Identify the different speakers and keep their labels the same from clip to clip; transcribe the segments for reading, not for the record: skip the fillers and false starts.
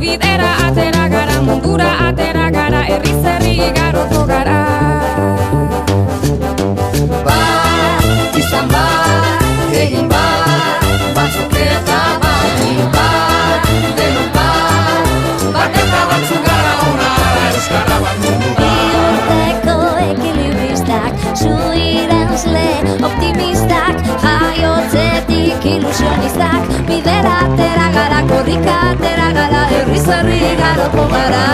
Speaker 1: bidera atera gara, mundura atera gara, herriz herri igaroko gara. Bat, izan bat, egin bat, batzuk eta batik bat, denok bat, bat eta batzuk gara honara, euskara bat mundu bat.
Speaker 2: Biurteko ekilibristak, zuiranzle optimistak, jaiotzetik ilusionistak, bidera atera gara, korrika atera gara, herriz herri igaroko gara.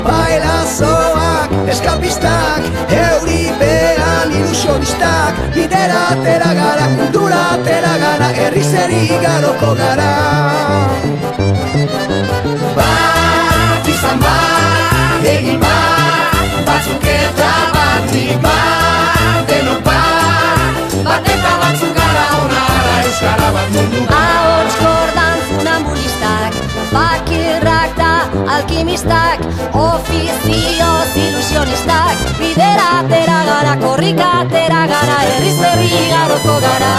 Speaker 3: Bailazoak, eskapistak, euripean ilusionistak, bidera atera gara, mundura atera gara, herriz herri igaroko gara. Bat, izan bat, egin bat, batzuk eta batik bat, denok bat, bat eta batzuk gara honara, euskara bat mundu bat.
Speaker 2: Ahots kordan funambulistak, bakirrak da alkimistak, ofizioz ilusionistak, bidera atera gara, korrika atera gara, herriz herri igaroko gara.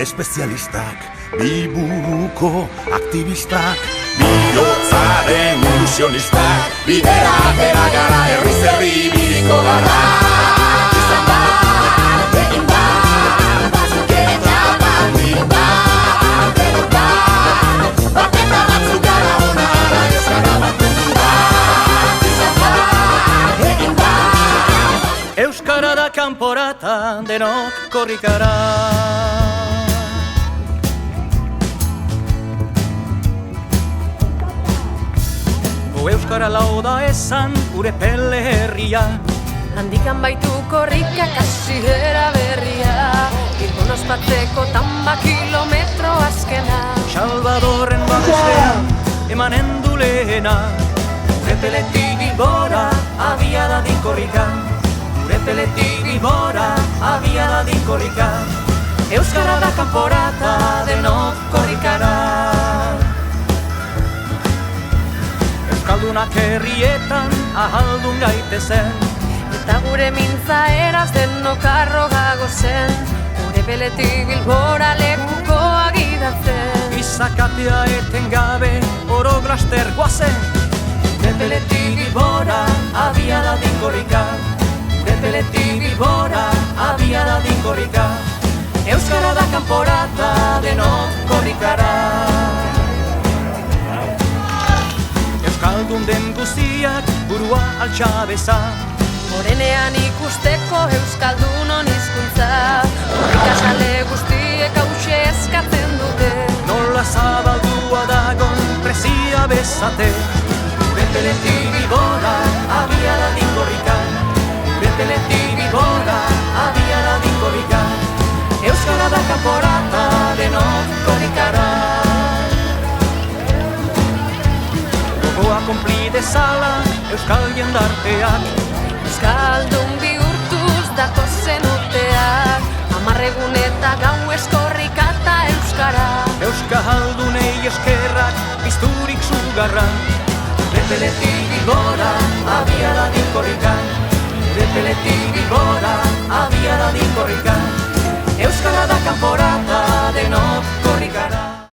Speaker 4: Espezialistak, biburuko aktivistak, bihotzaren ilusionistak, bidera atera gara, herriz herri ibiliko gara. Izan bat, egin bat, batzuk eta batik bat, denok bat, bat eta batzuk gara honara, euskara bat mundu bat. Izan bat, egin bat,
Speaker 5: euskara da kanporata, denok korrikara. Euskara lauda esan gure pele herria,
Speaker 1: Handikan baitu korrikak hasiera berria, Bilbon ospatzeko tamba kilometro azkena.
Speaker 5: Salvadorren babesean emanen du lehena, gure peletik Bilbora abia dadin korrika, gure peletik Bilbora abia dadin korrika. Euskara da kanporata, denok korrikara. Euskaldunak herrietan ahaldun gaitezen,
Speaker 1: Eta gure mintza eraz denok arrogago zen, Gure peletik Bilbora lekukoa gidatzen.
Speaker 5: izakatea eten gabe oro glaster guazen. Gure peletik Bilbora abia dadin korrika, gure peletik Bilbora abia dadin korrika. Euskara da kanporata, denok korrikara. Euskaldun den guztiak burua altxabeza,
Speaker 1: Morenean ikusteko Euskaldunon hizkuntza, Korrikazale guztiek hause eskatzen dute.
Speaker 5: nola zabaldua dagon presia bezate. Gure peletik Bilbora abia dadin korrika, gure peletik Bilbora abia dadin korrika. Euskara da kanporata, denok korrikara. Gogoa konpli dezala euskal jendarteak,
Speaker 1: Euskaldun bihurtuz datozen urteak, 10 egun eta gau eskorrika eta euskara.
Speaker 5: euskaldunei eskerrak pizturik sugarra. Gure peletik Bilbora abia dadin korrika, gure peletik Bilbora abia dadin korrika. Euskara da kanporata, denok korrikara.